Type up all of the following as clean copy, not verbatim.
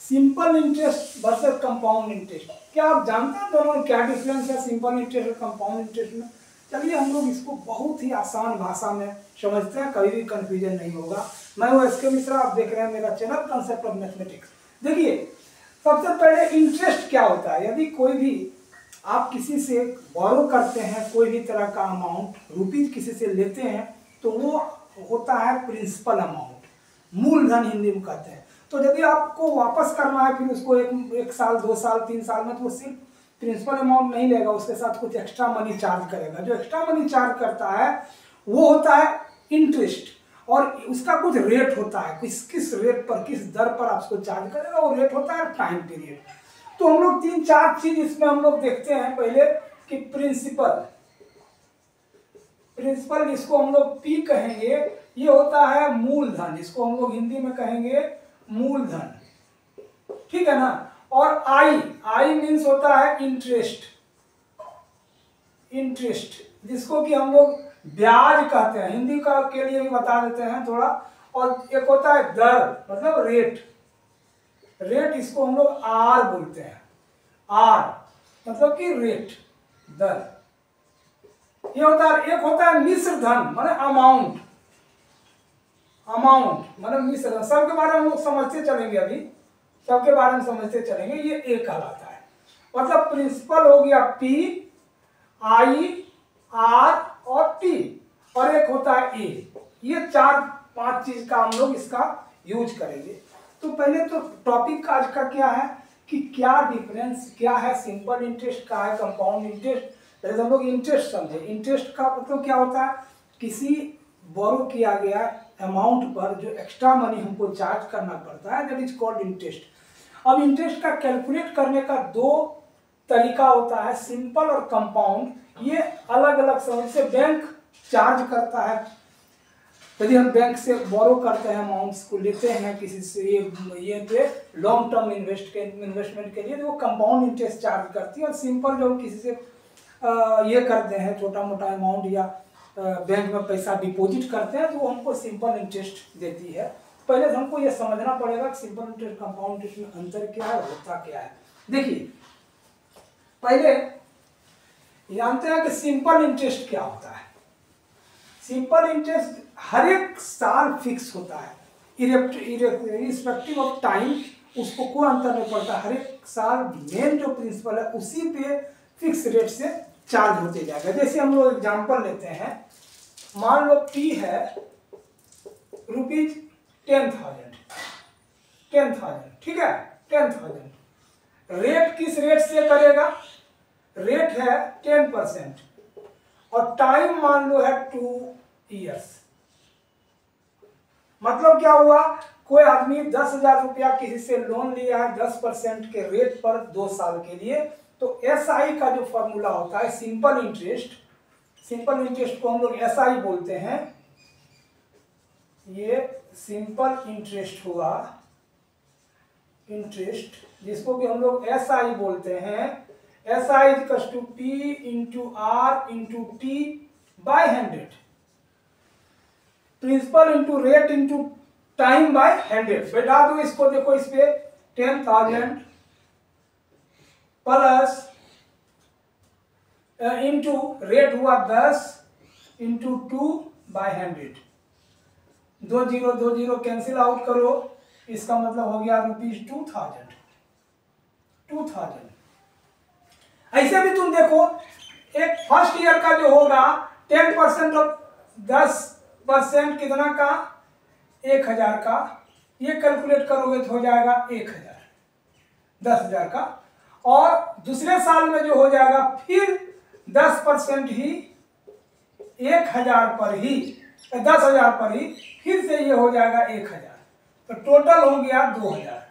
Simple interest versus compound interest. क्या आप जानते हैं दोनों में क्या डिफरेंस है सिंपल इंटरेस्ट और कंपाउंड इंटरेस्ट में? चलिए हम लोग इसको बहुत ही आसान भाषा में समझते हैं, कभी भी कंफ्यूजन नहीं होगा। मैं हूं एस के मिश्रा, आप देख रहे हैं मेरा चैनल कंसेप्ट ऑफ मैथमेटिक्स। देखिए सबसे पहले इंटरेस्ट क्या होता है। यदि कोई भी आप किसी से बोरो करते हैं कोई भी तरह का अमाउंट, रुपीज किसी से लेते हैं, तो वो होता है प्रिंसिपल अमाउंट, मूलधन हिंदी में कहते हैं। तो यदि आपको वापस करना है फिर उसको एक साल 2 साल 3 साल में, तो वो सिर्फ प्रिंसिपल अमाउंट नहीं लेगा, उसके साथ कुछ एक्स्ट्रा मनी चार्ज करेगा। जो एक्स्ट्रा मनी चार्ज करता है वो होता है इंटरेस्ट, और उसका कुछ रेट होता है, किस रेट पर, किस दर पर आपको चार्ज करेगा, वो रेट होता है टाइम पीरियड। तो हम लोग 3-4 चीज इसमें हम लोग देखते हैं। पहले कि प्रिंसिपल जिसको हम लोग पी कहेंगे, ये होता है मूलधन, इसको हम लोग हिंदी में कहेंगे मूलधन, ठीक है ना। और आई मीन्स होता है इंटरेस्ट जिसको कि हम लोग ब्याज कहते हैं, हिंदी का के लिए भी बता देते हैं थोड़ा। और एक होता है दर, मतलब रेट इसको हम लोग आर बोलते हैं, आर मतलब कि रेट, दर ये होता है। एक होता है मिश्र धन, माने अमाउंट मतलब मिश्र धन। सबके बारे में हम लोग समझते चलेंगे, अभी सबके बारे में समझते चलेंगे। ये ए कहलाता है, मतलब प्रिंसिपल हो गया पी, आई, आर और टी, और एक होता है ए। ये 4-5 चीज का हम लोग इसका यूज करेंगे। तो पहले तो टॉपिक आज का क्या है कि क्या डिफरेंस क्या है सिंपल इंटरेस्ट का है कंपाउंड इंटरेस्ट। पहले हम लोग इंटरेस्ट समझे। इंटरेस्ट का मतलब क्या होता है, किसी बोरो किया गया अमाउंट पर जो एक्स्ट्रा मनी हमको चार्ज करना पड़ता है, दैट इज कॉल्ड इंटरेस्ट। अब इंटरेस्ट का कैलकुलेट करने का 2 तरीका होता है, सिंपल और कंपाउंड। ये अलग अलग समय से बैंक चार्ज करता है। यदि हम बैंक से बोरो करते हैं, अमाउंट्स को लेते हैं किसी से, ये पे लॉन्ग टर्म इन्वेस्टमेंट के लिए, तो वो कंपाउंड इंटरेस्ट चार्ज करती है। और सिंपल जो किसी से ये करते हैं छोटा मोटा अमाउंट, या बैंक में पैसा डिपॉजिट करते हैं, तो वो हमको सिंपल इंटरेस्ट देती है। पहले तो हमको ये समझना पड़ेगा कि सिंपल इंटरेस्ट कंपाउंड इंटरेस्ट में अंतर क्या है, होता क्या है। देखिए पहले जानते हैं कि सिंपल इंटरेस्ट क्या होता है। सिंपल इंटरेस्ट हर एक साल फिक्स होता है, इरेस्पेक्टिव ऑफ टाइम, उसको कोई अंतर नहीं पड़ता। हर एक साल मेन जो प्रिंसिपल है उसी पे फिक्स रेट से चार्ज होते जाएगा। जैसे हम लोग एग्जांपल लेते हैं, मान लो पी है रुपीज 10,000, ठीक है 10,000। रेट किस रेट से करेगा, रेट है 10%, और टाइम मान लो है 2 इयर्स। मतलब क्या हुआ, कोई आदमी 10,000 रुपया किसी से लोन लिया है 10% के रेट पर 2 साल के लिए, तो एसआई का जो फॉर्मूला होता है सिंपल इंटरेस्ट को हम लोग एसआई बोलते हैं। ये सिंपल इंटरेस्ट हुआ, इंटरेस्ट जिसको कि हम लोग एसआई बोलते हैं। SI equals to P into R into T by 100, principal into rate into time by 100। बैठा दो इसको, देखो इस पे 10,000 प्लस इंटू रेट हुआ 10 इंटू 2 बाय 100। 2 0 कैंसिल आउट करो, इसका मतलब हो गया रुपीज 2,000। ऐसे भी तुम देखो, एक फर्स्ट ईयर का जो होगा 10% ऑफ 10% कितना का, 1,000 का, ये कैलकुलेट करोगे तो हो जाएगा 1,000, 10,000 का। और दूसरे साल में जो हो जाएगा फिर 10% ही 1,000 पर ही, 10,000 पर ही फिर से ये हो जाएगा 1,000, तो टोटल हो गया 2,000।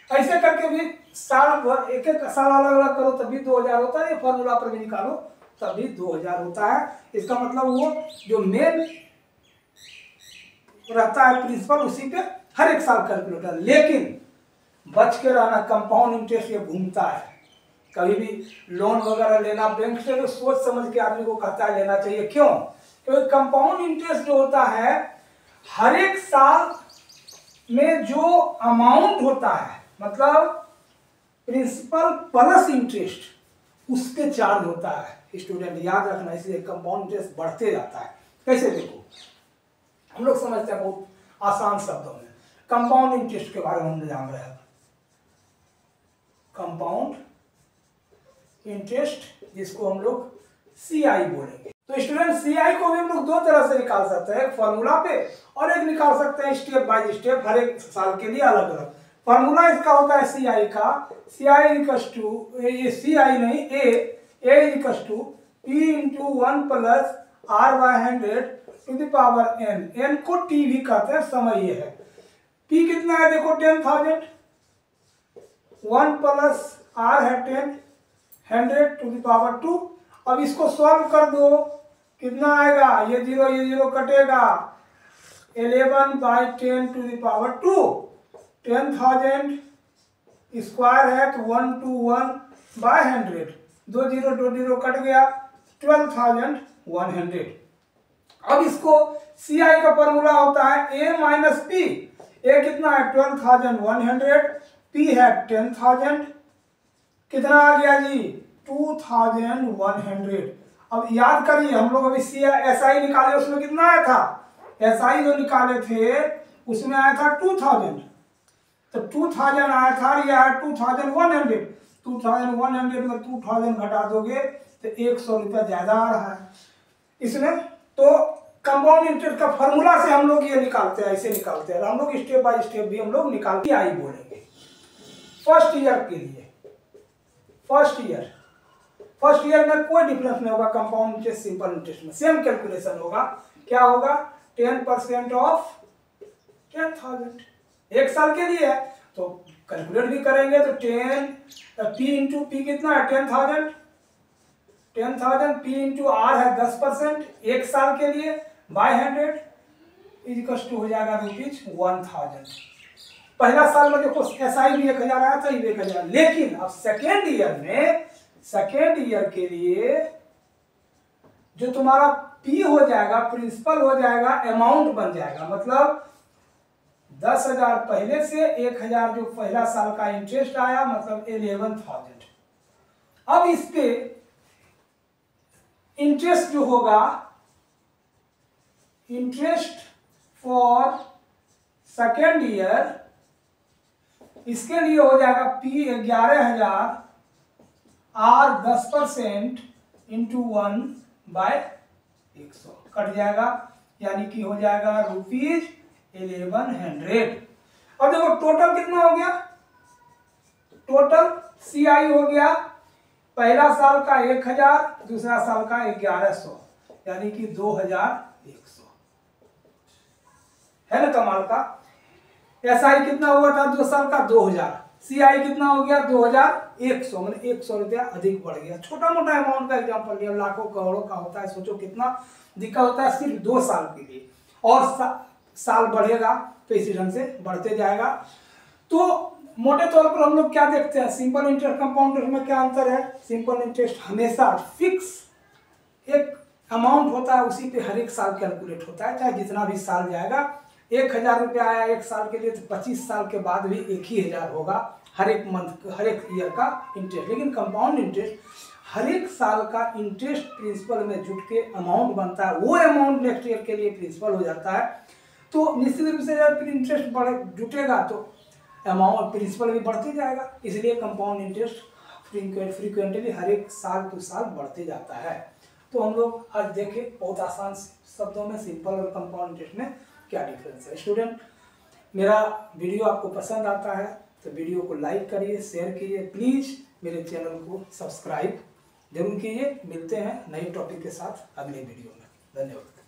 ऐसे करके भी साल भर एक साल अलग अलग करो तभी 2,000 होता है। ये फॉर्मूला पर भी निकालो तभी 2,000 होता है। इसका मतलब वो जो मेन रहता है प्रिंसिपल उसी पे हर एक साल कैलकुलेट है। लेकिन बच के रहना, कंपाउंड इंटरेस्ट ये घूमता है। कभी भी लोन वगैरह लेना बैंक से तो सोच समझ के आदमी को कहता है लेना चाहिए। क्यों? क्योंकि कंपाउंड इंटरेस्ट जो होता है हर एक साल में जो अमाउंट होता है मतलब प्रिंसिपल प्लस इंटरेस्ट उस पे चार्ज होता है। स्टूडेंट याद रखना, इसलिए कंपाउंड इंटरेस्ट बढ़ते जाता है। कैसे देखो, हम लोग समझते हैं बहुत आसान शब्दों में। कंपाउंड इंटरेस्ट के बारे में हम जान रहे हैं। कंपाउंड इंटरेस्ट जिसको हम लोग CI बोलेंगे। तो स्टूडेंट CI को भी हम लोग दो तरह से निकाल सकते हैं, फॉर्मूला पे, और एक निकाल सकते हैं स्टेप बाय स्टेप, हर एक साल के लिए अलग अलग। फॉर्मूला इसका होता है CI का, CI नहीं A equals to P into 1 plus R/100 to the power n। n को T भी कहते हैं, समय ये है। P कितना है देखो 10,000, 1 प्लस R है 10, 100 टू द पावर 2। अब इसको सॉल्व कर दो, कितना आएगा, ये जीरो कटेगा, 11/10 टू द पावर 2। 10,000 स्क्वायर है तो 1 to 1/100, 2 0 कट गया, 12,100। अब इसको CI का फॉर्मूला होता है A माइनस P। A कितना है 12,100, P है 10,000, कितना आ गया जी 2,100। अब याद करिए, हम लोग अभी SI निकाले, उसमें कितना आया था, SI जो निकाले थे उसमें आया था 2,000, तो 2,000 आया था, ये आया 2,100। 2,100 में 2,000 घटा दोगे तो 100 रुपया ज्यादा आ रहा है इसमें। तो कंपाउंड इंटरेस्ट का फॉर्मूला से हम लोग ये निकालते हैं, ऐसे निकालते हैं। हम लोग स्टेप बाय स्टेप भी हम लोग निकाल के आई बोलेंगे। फर्स्ट ईयर के लिए, फर्स्ट ईयर में कोई डिफरेंस नहीं होगा। कंपाउंड इंटरेस्ट सिंपल इंटरेस्ट में सेम कैलकुलेशन होगा। क्या होगा, 10% ऑफ 10,000 एक साल के लिए है, तो कैलकुलेट भी करेंगे तो 10 P इंटू P कितना है 10,000, 10,000 P इंटू R है 10% एक साल के लिए बाय 100 इक्वल्स टू हो जाएगा ₹1000। पहला साल में देखो SI भी 1,000 आया था, ये 1,000। लेकिन अब सेकेंड ईयर के लिए जो तुम्हारा P हो जाएगा, प्रिंसिपल हो जाएगा, अमाउंट बन जाएगा। मतलब 10,000 पहले से 1,000 जो पहला साल का इंटरेस्ट आया, मतलब 11,000। अब इस पे इंटरेस्ट जो होगा, इंटरेस्ट फॉर सेकेंड ईयर, इसके लिए हो जाएगा P 11,000, R 10% इंटू 1/100 कट जाएगा, यानी कि हो जाएगा ₹1100। और देखो टोटल कितना हो गया, टोटल CI हो गया पहला साल का 1,000, दूसरा साल का 1,100, यानी कि 2,100 है ना कमाल का। SI कितना हुआ था 2 साल का 2,000, CI कितना हो गया 2,100, मतलब 100 रुपया अधिक बढ़ गया। छोटा मोटा अमाउंट का एग्जांपल लिया, लाखों करोड़ों का होता है, सोचो कितना दिक्कत होता है सिर्फ 2 साल के लिए। और साल बढ़ेगा तो इसी ढंग से बढ़ते जाएगा। तो मोटे तौर पर हम लोग क्या देखते हैं, सिंपल इंटरेस्ट कंपाउंड इंटरेस्ट में क्या अंतर है। सिंपल इंटरेस्ट हमेशा फिक्स एक अमाउंट होता है, उसी पे हर एक साल कैलकुलेट होता है, चाहे जितना भी साल जाएगा। 1,000 रुपया आया एक साल के लिए तो 25 साल के बाद भी 1,000 होगा हर एक मंथ, हर एक ईयर का इंटरेस्ट। लेकिन कंपाउंड इंटरेस्ट हर एक साल का इंटरेस्ट प्रिंसिपल में जुट के अमाउंट बनता है, वो अमाउंट नेक्स्ट ईयर के लिए प्रिंसिपल हो जाता है। तो निश्चित रूप से जब इंटरेस्ट जुटेगा तो अमाउंट प्रिंसिपल भी बढ़ते जाएगा, इसलिए कंपाउंड इंटरेस्ट फ्रीक्वेंटली हर एक साल टू साल बढ़ते जाता है। तो हम लोग आज देखें बहुत आसान शब्दों में सिंपल और कंपाउंड इंटरेस्ट में क्या डिफरेंस है। स्टूडेंट, मेरा वीडियो आपको पसंद आता है तो वीडियो को लाइक करिए, शेयर कीजिए, प्लीज़ मेरे चैनल को सब्सक्राइब जरूर कीजिए। मिलते हैं नए टॉपिक के साथ अगले वीडियो में। धन्यवाद।